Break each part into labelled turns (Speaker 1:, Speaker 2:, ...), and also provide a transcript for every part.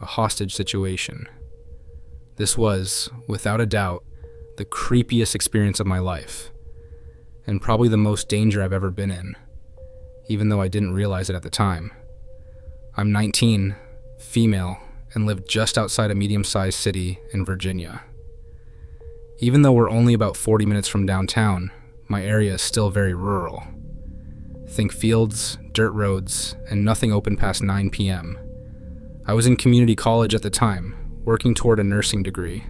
Speaker 1: a hostage situation. This was, without a doubt, the creepiest experience of my life, and probably the most danger I've ever been in, even though I didn't realize it at the time. I'm 19, female, and live just outside a medium-sized city in Virginia. Even though we're only about 40 minutes from downtown, my area is still very rural. Think fields, dirt roads, and nothing open past 9 p.m. I was in community college at the time, working toward a nursing degree.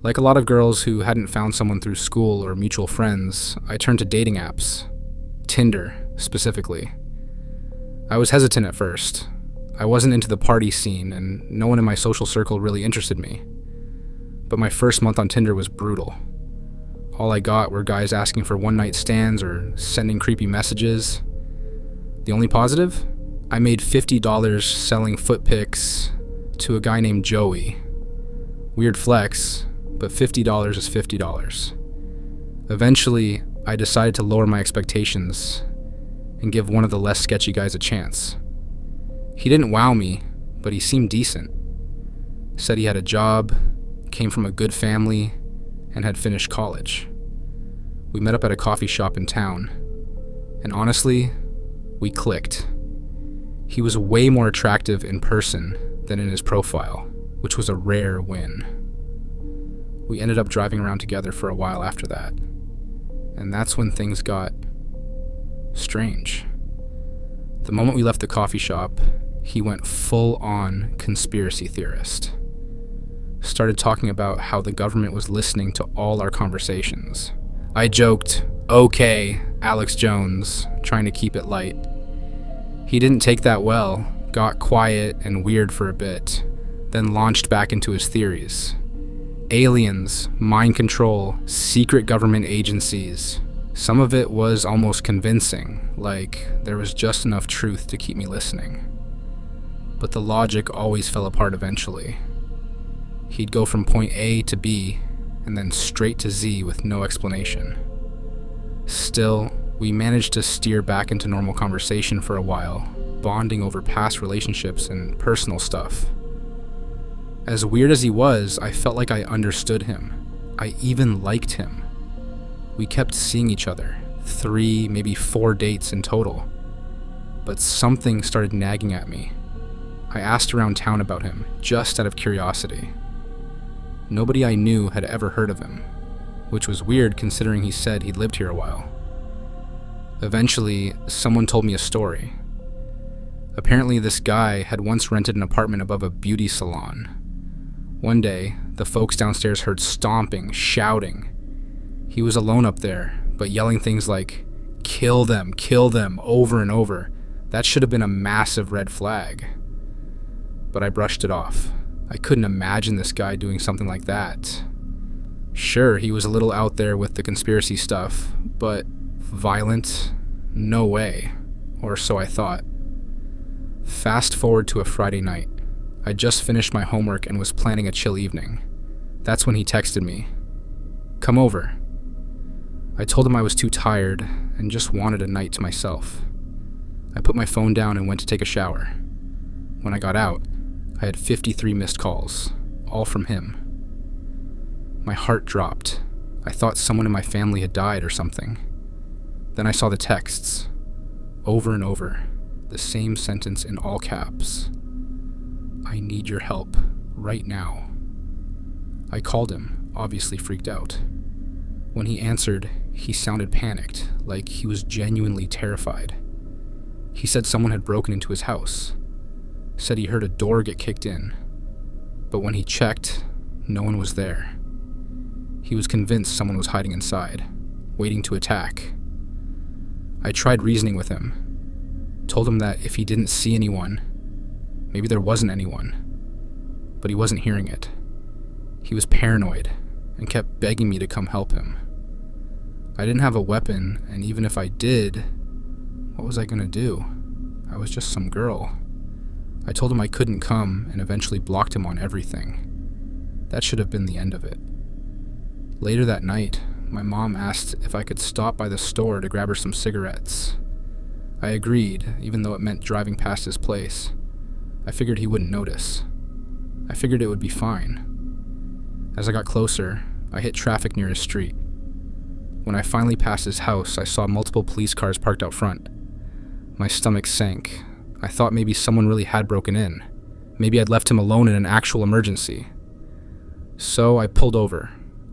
Speaker 1: Like a lot of girls who hadn't found someone through school or mutual friends, I turned to dating apps. Tinder, specifically. I was hesitant at first. I wasn't into the party scene, and no one in my social circle really interested me. But my first month on Tinder was brutal. All I got were guys asking for one-night stands or sending creepy messages. The only positive? I made $50 selling foot pics to a guy named Joey. Weird flex, but $50 is $50. Eventually, I decided to lower my expectations and give one of the less sketchy guys a chance. He didn't wow me, but he seemed decent. Said he had a job, came from a good family, and had finished college. We met up at a coffee shop in town, and honestly, we clicked. He was way more attractive in person than in his profile, which was a rare win. We ended up driving around together for a while after that, and that's when things got strange. The moment we left the coffee shop, he went full-on conspiracy theorist. Started talking about how the government was listening to all our conversations. I joked, "Okay, Alex Jones," trying to keep it light. He didn't take that well, got quiet and weird for a bit, then launched back into his theories. Aliens, mind control, secret government agencies. Some of it was almost convincing, like there was just enough truth to keep me listening. But the logic always fell apart eventually. He'd go from point A to B, and then straight to Z with no explanation. Still, we managed to steer back into normal conversation for a while, bonding over past relationships and personal stuff. As weird as he was, I felt like I understood him. I even liked him. We kept seeing each other, 3, maybe 4 dates in total. But something started nagging at me. I asked around town about him, just out of curiosity. Nobody I knew had ever heard of him, which was weird considering he said he'd lived here a while. Eventually, someone told me a story. Apparently, this guy had once rented an apartment above a beauty salon. One day, the folks downstairs heard stomping, shouting. He was alone up there, but yelling things like, kill them," over and over. That should have been a massive red flag. But I brushed it off. I couldn't imagine this guy doing something like that. Sure, he was a little out there with the conspiracy stuff, but violent? No way. Or so I thought. Fast forward to a Friday night. I just finished my homework and was planning a chill evening. That's when he texted me. "Come over." I told him I was too tired and just wanted a night to myself. I put my phone down and went to take a shower. When I got out, I had 53 missed calls, all from him. My heart dropped. I thought someone in my family had died or something. Then I saw the texts, over and over, the same sentence in all caps. "I need your help, right now." I called him, obviously freaked out. When he answered, he sounded panicked, like he was genuinely terrified. He said someone had broken into his house. Said he heard a door get kicked in. But when he checked, no one was there. He was convinced someone was hiding inside, waiting to attack. I tried reasoning with him. Told him that if he didn't see anyone, maybe there wasn't anyone. But he wasn't hearing it. He was paranoid and kept begging me to come help him. I didn't have a weapon, and even if I did, what was I gonna do? I was just some girl. I told him I couldn't come and eventually blocked him on everything. That should have been the end of it. Later that night, my mom asked if I could stop by the store to grab her some cigarettes. I agreed, even though it meant driving past his place. I figured he wouldn't notice. I figured it would be fine. As I got closer, I hit traffic near his street. When I finally passed his house, I saw multiple police cars parked out front. My stomach sank. I thought maybe someone really had broken in. Maybe I'd left him alone in an actual emergency. So I pulled over.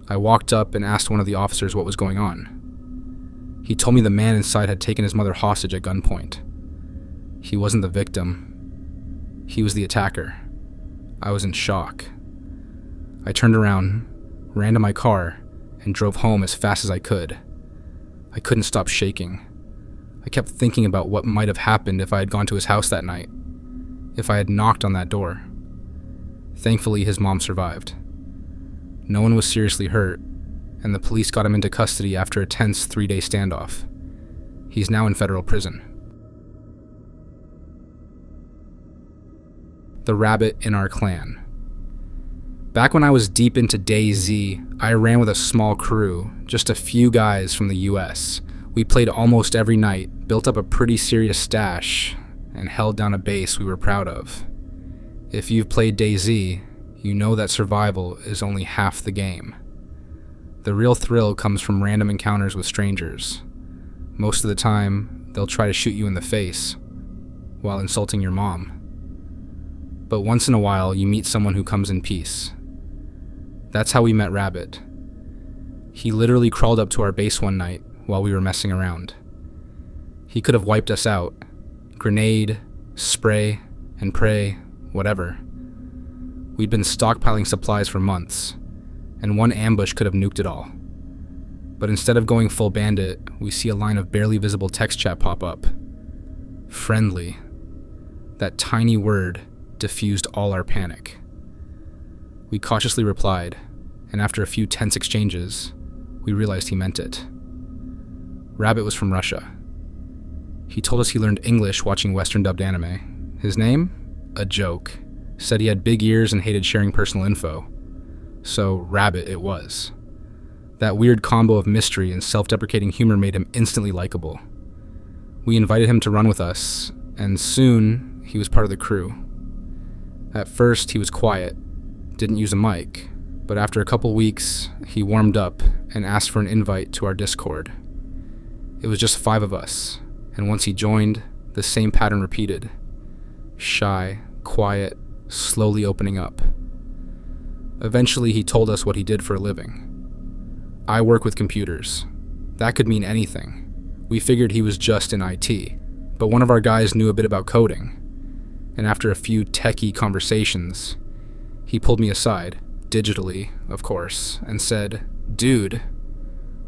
Speaker 1: I walked up and asked one of the officers what was going on. He told me the man inside had taken his mother hostage at gunpoint. He wasn't the victim. He was the attacker. I was in shock. I turned around, ran to my car, and drove home as fast as I could. I couldn't stop shaking. I kept thinking about what might have happened if I had gone to his house that night, if I had knocked on that door. Thankfully, his mom survived. No one was seriously hurt, and the police got him into custody after a tense 3-day standoff. He's now in federal prison. The rabbit in our clan. Back when I was deep into DayZ, I ran with a small crew, just a few guys from the US. We played almost every night, built up a pretty serious stash, and held down a base we were proud of. If you've played DayZ, you know that survival is only half the game. The real thrill comes from random encounters with strangers. Most of the time, they'll try to shoot you in the face while insulting your mom. But once in a while, you meet someone who comes in peace. That's how we met Rabbit. He literally crawled up to our base one night while we were messing around. He could have wiped us out. Grenade, spray, and pray, whatever. We'd been stockpiling supplies for months, and one ambush could have nuked it all. But instead of going full bandit, we see a line of barely visible text chat pop up. Friendly. That tiny word diffused all our panic. We cautiously replied, and after a few tense exchanges, we realized he meant it. Rabbit was from Russia. He told us he learned English watching Western dubbed anime. His name? A joke. Said he had big ears and hated sharing personal info. So Rabbit it was. That weird combo of mystery and self-deprecating humor made him instantly likable. We invited him to run with us, and soon he was part of the crew. At first he was quiet, didn't use a mic, but after a couple weeks, he warmed up and asked for an invite to our Discord. It was just 5 of us, and once he joined, the same pattern repeated. Shy, quiet, slowly opening up. Eventually, he told us what he did for a living. I work with computers. That could mean anything. We figured he was just in IT, but one of our guys knew a bit about coding, and after a few techie conversations, he pulled me aside, digitally, of course, and said, "Dude,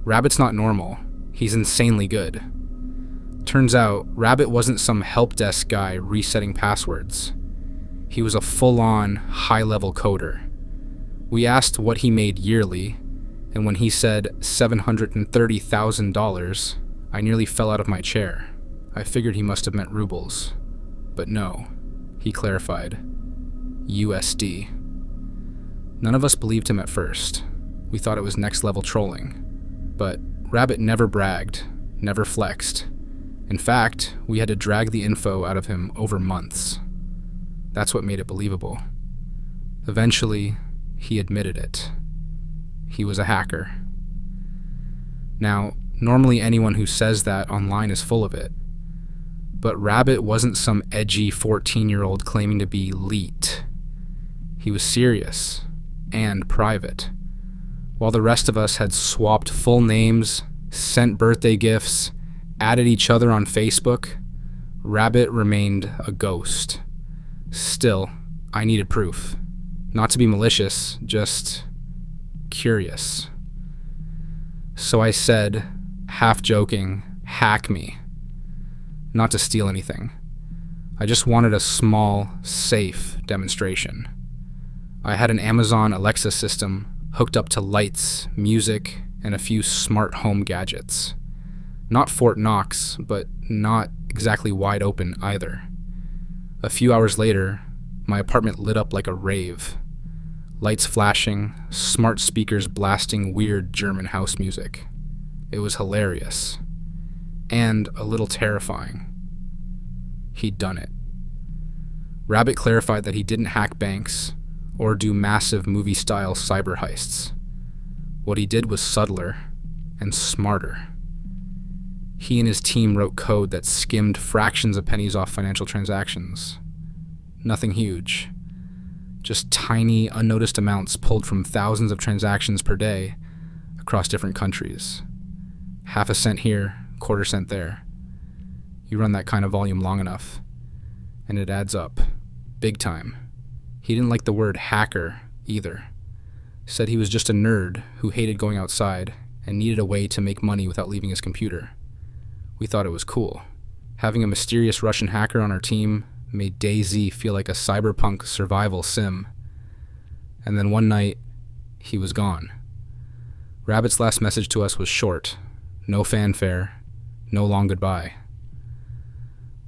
Speaker 1: Rabbit's not normal. He's insanely good." Turns out, Rabbit wasn't some help desk guy resetting passwords. He was a full-on, high-level coder. We asked what he made yearly, and when he said $730,000, I nearly fell out of my chair. I figured he must have meant rubles. But no, he clarified. USD. None of us believed him at first. We thought it was next-level trolling. But Rabbit never bragged, never flexed. In fact, we had to drag the info out of him over months. That's what made it believable. Eventually, he admitted it. He was a hacker. Now, normally anyone who says that online is full of it. But Rabbit wasn't some edgy 14-year-old claiming to be elite. He was serious and private. While the rest of us had swapped full names, sent birthday gifts, added each other on Facebook, Rabbit remained a ghost. Still, I needed proof. Not to be malicious, just curious. So I said, half joking, hack me. Not to steal anything. I just wanted a small, safe demonstration. I had an Amazon Alexa system hooked up to lights, music, and a few smart home gadgets. Not Fort Knox, but not exactly wide open either. A few hours later, my apartment lit up like a rave. Lights flashing, smart speakers blasting weird German house music. It was hilarious. And a little terrifying. He'd done it. Rabbit clarified that he didn't hack banks, or do massive movie-style cyber heists. What he did was subtler and smarter. He and his team wrote code that skimmed fractions of pennies off financial transactions. Nothing huge. Just tiny, unnoticed amounts pulled from thousands of transactions per day across different countries. Half a cent here, quarter cent there. You run that kind of volume long enough, and it adds up. Big time. He didn't like the word hacker either. Said he was just a nerd who hated going outside and needed a way to make money without leaving his computer. We thought it was cool. Having a mysterious Russian hacker on our team made DayZ feel like a cyberpunk survival sim. And then one night, he was gone. Rabbit's last message to us was short. No fanfare. No long goodbye.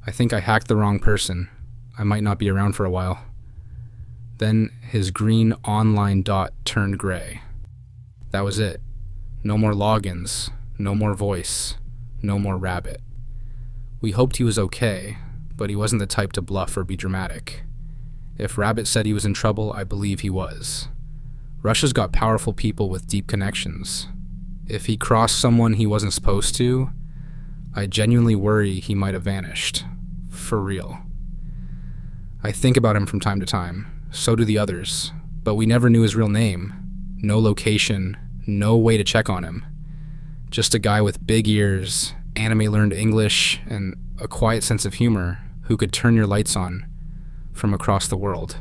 Speaker 1: I think I hacked the wrong person. I might not be around for a while. Then his green online dot turned gray. That was it. No more logins. No more voice. No more Rabbit. We hoped he was okay, but he wasn't the type to bluff or be dramatic. If Rabbit said he was in trouble, I believe he was. Russia's got powerful people with deep connections. If he crossed someone he wasn't supposed to, I genuinely worry he might have vanished. For real. I think about him from time to time. So do the others. But we never knew his real name. No location. No way to check on him. Just a guy with big ears, anime-learned English, and a quiet sense of humor who could turn your lights on from across the world.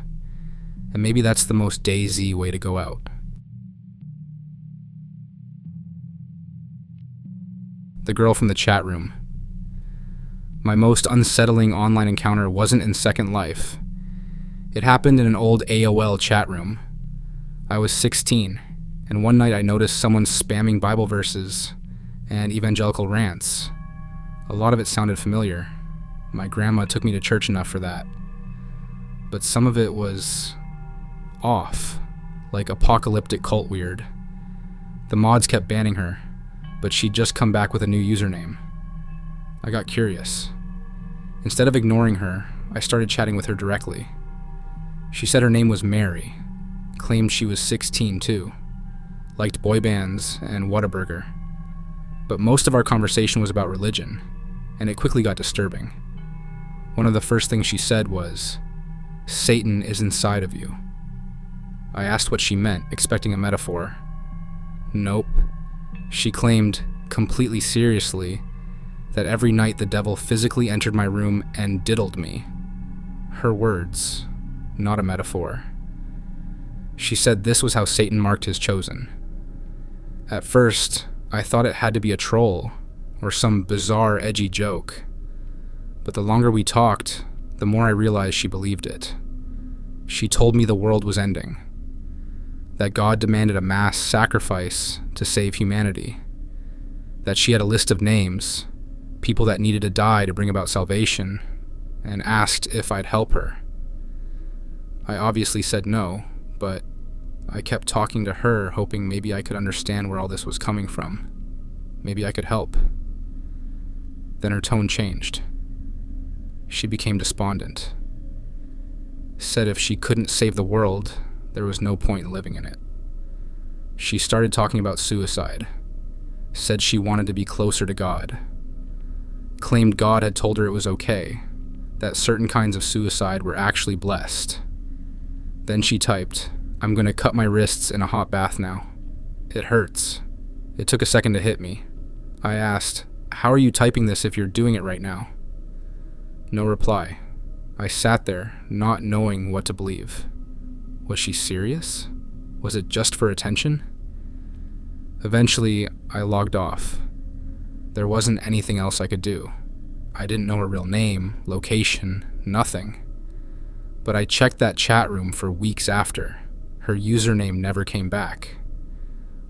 Speaker 1: And maybe that's the most DayZ way to go out. The girl from the chat room. My most unsettling online encounter wasn't in Second Life. It happened in an old AOL chat room. I was 16, and one night I noticed someone spamming Bible verses and evangelical rants. A lot of it sounded familiar. My grandma took me to church enough for that. But some of it was off, like apocalyptic cult weird. The mods kept banning her, but she'd just come back with a new username. I got curious. Instead of ignoring her, I started chatting with her directly. She said her name was Mary, claimed she was 16 too, liked boy bands and Whataburger. But most of our conversation was about religion, and it quickly got disturbing. One of the first things she said was, "Satan is inside of you." I asked what she meant, expecting a metaphor. Nope. She claimed, completely seriously, that every night the devil physically entered my room and diddled me. Her words, not a metaphor. She said this was how Satan marked his chosen. At first, I thought it had to be a troll or some bizarre, edgy joke. But the longer we talked, the more I realized she believed it. She told me the world was ending, that God demanded a mass sacrifice to save humanity, that she had a list of names, people that needed to die to bring about salvation, and asked if I'd help her. I obviously said no, but I kept talking to her, hoping maybe I could understand where all this was coming from. Maybe I could help. Then her tone changed. She became despondent. Said if she couldn't save the world, there was no point in living in it. She started talking about suicide. Said she wanted to be closer to God. Claimed God had told her it was okay, that certain kinds of suicide were actually blessed. Then she typed, "I'm gonna cut my wrists in a hot bath now. It hurts." It took a second to hit me. I asked, "How are you typing this if you're doing it right now?" No reply. I sat there, not knowing what to believe. Was she serious? Was it just for attention? Eventually, I logged off. There wasn't anything else I could do. I didn't know her real name, location, nothing. But I checked that chat room for weeks after. Her username never came back.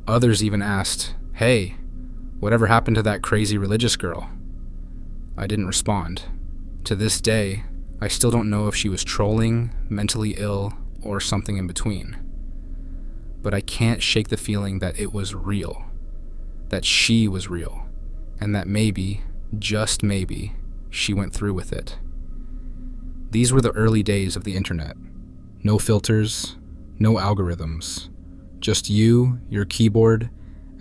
Speaker 1: Others even asked, "Hey, whatever happened to that crazy religious girl?" I didn't respond. To this day, I still don't know if she was trolling, mentally ill, or something in between. But I can't shake the feeling that it was real. That she was real. And that maybe, just maybe, she went through with it. These were the early days of the internet. No filters, No algorithms. Just you, your keyboard,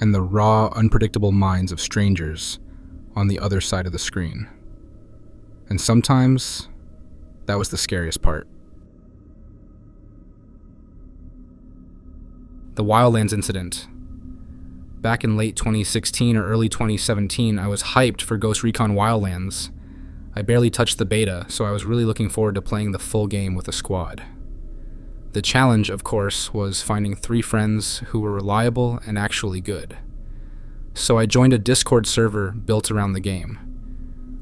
Speaker 1: and the raw, unpredictable minds of strangers on the other side of the screen. And sometimes, that was the scariest part. The Wildlands incident. Back in late 2016 or early 2017, I was hyped for Ghost Recon Wildlands. I barely touched the beta, so I was really looking forward to playing the full game with a squad. The challenge, of course, was finding 3 friends who were reliable and actually good. So I joined a Discord server built around the game.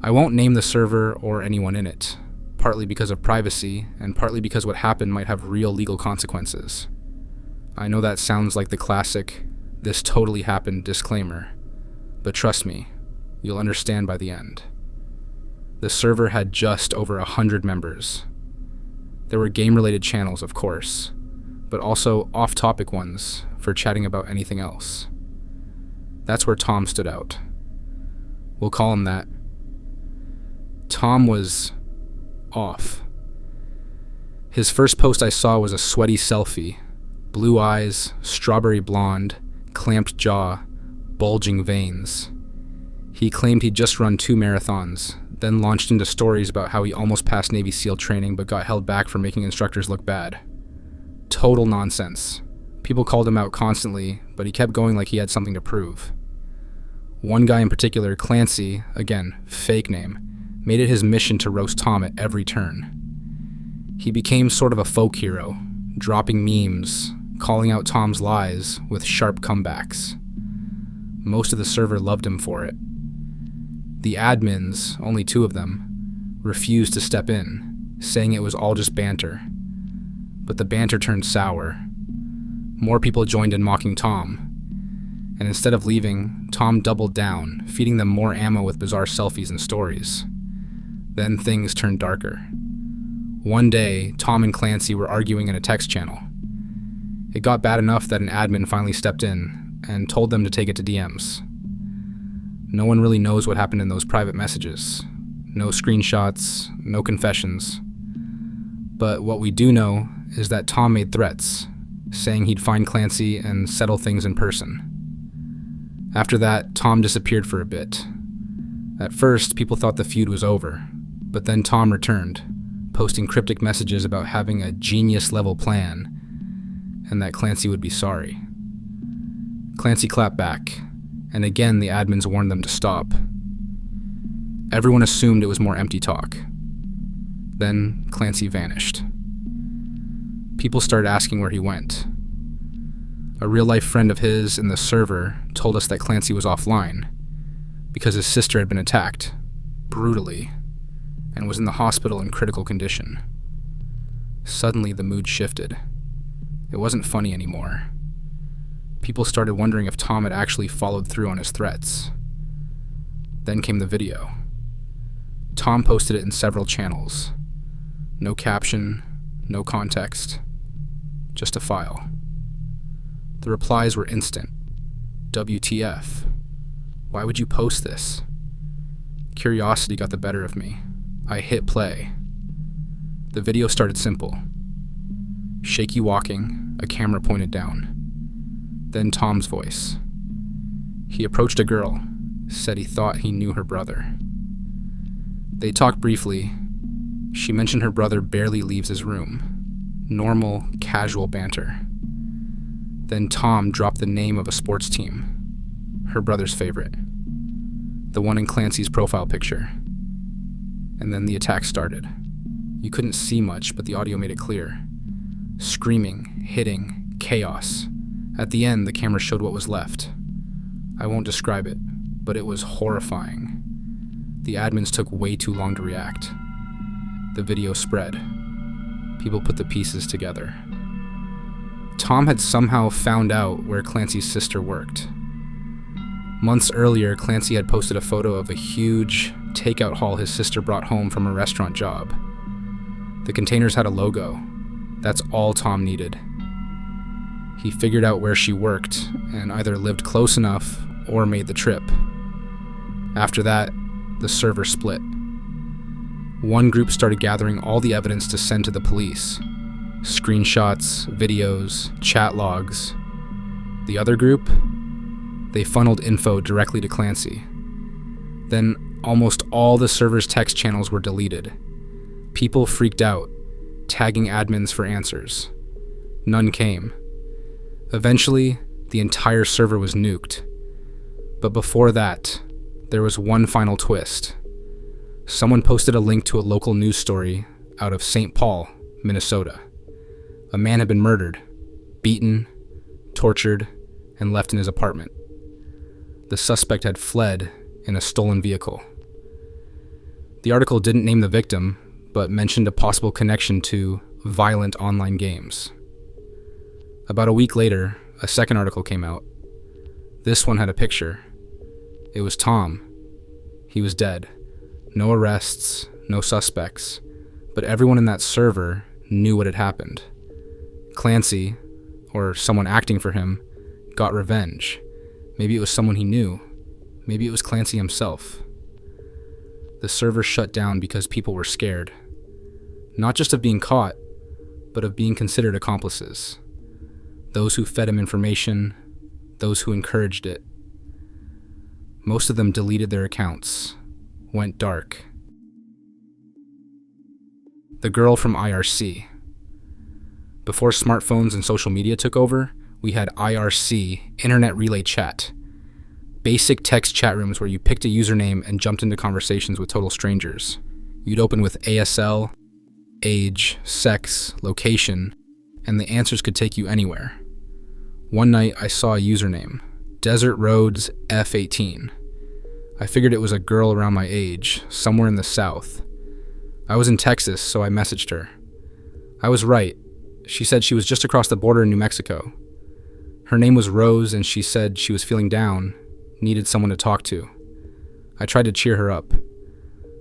Speaker 1: I won't name the server or anyone in it, partly because of privacy, and partly because what happened might have real legal consequences. I know that sounds like the classic, "this totally happened" disclaimer, but trust me, you'll understand by the end. The server had just over 100 members. There were game-related channels, of course, but also off-topic ones for chatting about anything else. That's where Tom stood out. We'll call him that. Tom was off. His first post I saw was a sweaty selfie. Blue eyes, strawberry blonde, clamped jaw, bulging veins. He claimed he'd just run 2 marathons, then launched into stories about how he almost passed Navy SEAL training but got held back for making instructors look bad. Total nonsense. People called him out constantly, but he kept going like he had something to prove. One guy in particular, Clancy, again, fake name, made it his mission to roast Tom at every turn. He became sort of a folk hero, dropping memes, calling out Tom's lies with sharp comebacks. Most of the server loved him for it. The admins, only 2 of them, refused to step in, saying it was all just banter. But the banter turned sour. More people joined in mocking Tom, and instead of leaving, Tom doubled down, feeding them more ammo with bizarre selfies and stories. Then things turned darker. One day, Tom and Clancy were arguing in a text channel. It got bad enough that an admin finally stepped in and told them to take it to DMs. No one really knows what happened in those private messages. No screenshots, no confessions. But what we do know is that Tom made threats, saying he'd find Clancy and settle things in person. After that, Tom disappeared for a bit. At first, people thought the feud was over, but then Tom returned, posting cryptic messages about having a genius-level plan, and that Clancy would be sorry. Clancy clapped back, and again the admins warned them to stop. Everyone assumed it was more empty talk. Then Clancy vanished. People started asking where he went. A real-life friend of his in the server told us that Clancy was offline because his sister had been attacked, brutally, and was in the hospital in critical condition. Suddenly the mood shifted. It wasn't funny anymore. People started wondering if Tom had actually followed through on his threats. Then came the video. Tom posted it in several channels. No caption, no context, just a file. The replies were instant. WTF? Why would you post this? Curiosity got the better of me. I hit play. The video started simple. Shaky walking, a camera pointed down. Then Tom's voice. He approached a girl, said he thought he knew her brother. They talked briefly. She mentioned her brother barely leaves his room. Normal, casual banter. Then Tom dropped the name of a sports team, her brother's favorite, the one in Clancy's profile picture. And then the attack started. You couldn't see much, but the audio made it clear. Screaming, hitting, chaos. At the end, the camera showed what was left. I won't describe it, but it was horrifying. The admins took way too long to react. The video spread. People put the pieces together. Tom had somehow found out where Clancy's sister worked. Months earlier, Clancy had posted a photo of a huge takeout haul his sister brought home from a restaurant job. The containers had a logo. That's all Tom needed. He figured out where she worked and either lived close enough or made the trip. After that, the server split. One group started gathering all the evidence to send to the police. Screenshots, videos, chat logs. The other group? They funneled info directly to Clancy. Then almost all the server's text channels were deleted. People freaked out, tagging admins for answers. None came. Eventually, the entire server was nuked. But before that, there was one final twist. Someone posted a link to a local news story out of St. Paul, Minnesota. A man had been murdered, beaten, tortured, and left in his apartment. The suspect had fled in a stolen vehicle. The article didn't name the victim, but mentioned a possible connection to violent online games. About a week later, a second article came out. This one had a picture. It was Tom. He was dead. No arrests, no suspects, but everyone in that server knew what had happened. Clancy, or someone acting for him, got revenge. Maybe it was someone he knew. Maybe it was Clancy himself. The server shut down because people were scared. Not just of being caught, but of being considered accomplices. Those who fed him information, those who encouraged it. Most of them deleted their accounts, went dark. The girl from IRC. Before smartphones and social media took over, we had IRC, Internet Relay Chat. Basic text chat rooms where you picked a username and jumped into conversations with total strangers. You'd open with ASL, age, sex, location, and the answers could take you anywhere. One night I saw a username, Desert Roads F18. I figured it was a girl around my age, somewhere in the South. I was in Texas, so I messaged her. I was right. She said she was just across the border in New Mexico. Her name was Rose, and she said she was feeling down, needed someone to talk to. I tried to cheer her up.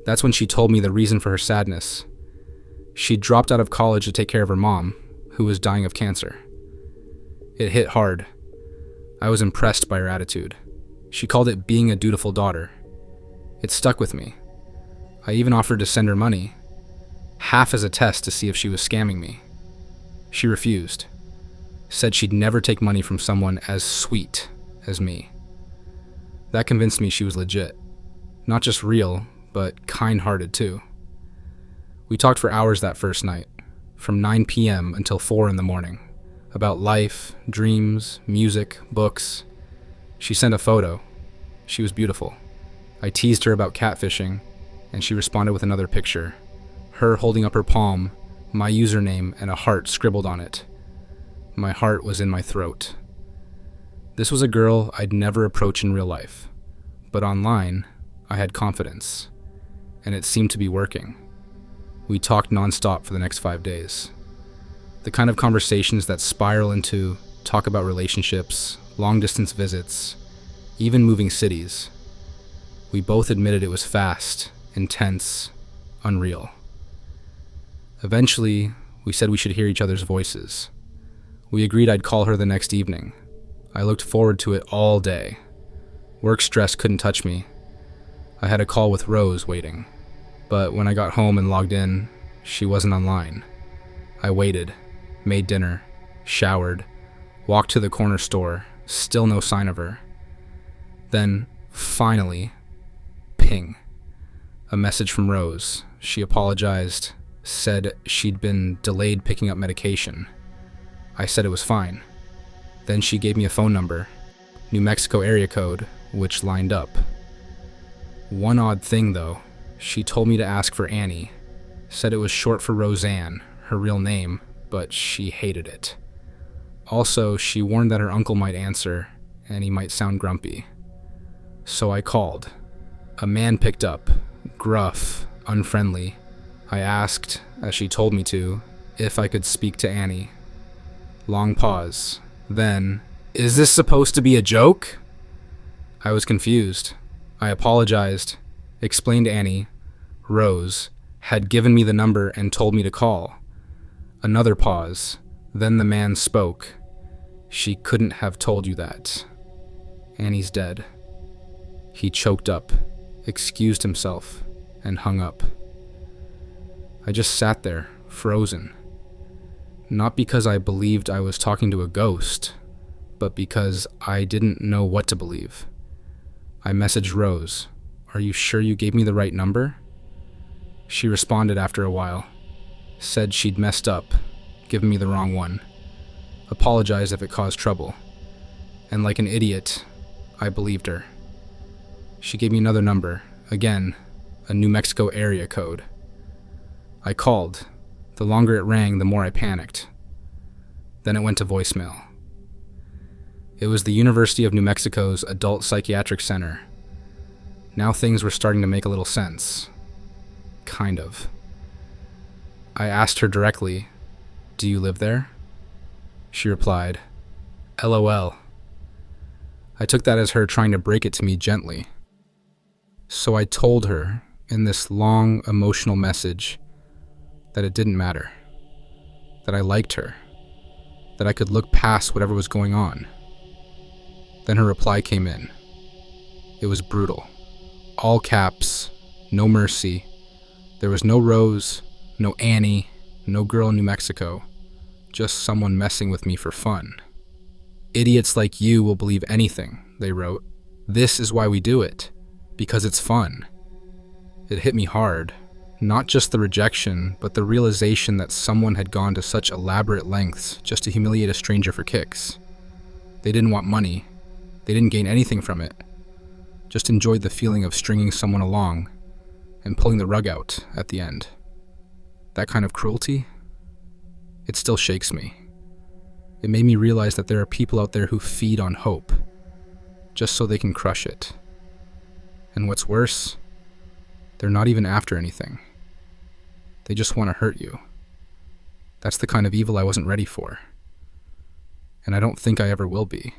Speaker 1: That's when she told me the reason for her sadness. She'd dropped out of college to take care of her mom, who was dying of cancer. It hit hard. I was impressed by her attitude. She called it being a dutiful daughter. It stuck with me. I even offered to send her money, half as a test to see if she was scamming me. She refused. Said she'd never take money from someone as sweet as me. That convinced me she was legit. Not just real, but kind-hearted too. We talked for hours that first night, from 9 p.m. until 4 in the morning, about life, dreams, music, books. She sent a photo. She was beautiful. I teased her about catfishing, and she responded with another picture. Her holding up her palm, my username, and a heart scribbled on it. My heart was in my throat. This was a girl I'd never approach in real life, but online, I had confidence, and it seemed to be working. We talked nonstop for the next 5 days. The kind of conversations that spiral into talk about relationships, long-distance visits, even moving cities. We both admitted it was fast, intense, unreal. Eventually, we said we should hear each other's voices. We agreed I'd call her the next evening. I looked forward to it all day. Work stress couldn't touch me. I had a call with Rose waiting, but when I got home and logged in, she wasn't online. I waited, made dinner, showered, walked to the corner store, still no sign of her. Then, finally, ping. A message from Rose. She apologized, said she'd been delayed picking up medication. I said it was fine. Then she gave me a phone number, New Mexico area code, which lined up. One odd thing though, she told me to ask for Annie, said it was short for Roseanne, her real name, but she hated it. Also, she warned that her uncle might answer, and he might sound grumpy. So I called. A man picked up, gruff, unfriendly. I asked, as she told me to, if I could speak to Annie. Long pause. Then, "Is this supposed to be a joke?" I was confused. I apologized, explained Annie, Rose, had given me the number and told me to call. Another pause. Then the man spoke. "She couldn't have told you that. Annie's dead." He choked up, excused himself, and hung up. I just sat there, frozen. Not because I believed I was talking to a ghost, but because I didn't know what to believe. I messaged Rose, "Are you sure you gave me the right number?" She responded after a while, said she'd messed up, given me the wrong one, apologized if it caused trouble, and like an idiot, I believed her. She gave me another number, again, a New Mexico area code. I called. The longer it rang, the more I panicked. Then it went to voicemail. It was the University of New Mexico's Adult Psychiatric Center. Now things were starting to make a little sense. Kind of. I asked her directly, "Do you live there?" She replied, "LOL." I took that as her trying to break it to me gently. So I told her, in this long, emotional message, that it didn't matter, that I liked her, that I could look past whatever was going on. Then her reply came in. It was brutal. All caps, no mercy. There was no Rose, no Annie, no girl in New Mexico, just someone messing with me for fun. "Idiots like you will believe anything," they wrote. "This is why we do it, because it's fun." It hit me hard. Not just the rejection, but the realization that someone had gone to such elaborate lengths just to humiliate a stranger for kicks. They didn't want money. They didn't gain anything from it. Just enjoyed the feeling of stringing someone along and pulling the rug out at the end. That kind of cruelty, it still shakes me. It made me realize that there are people out there who feed on hope, just so they can crush it. And what's worse, they're not even after anything. They just want to hurt you. That's the kind of evil I wasn't ready for. And I don't think I ever will be.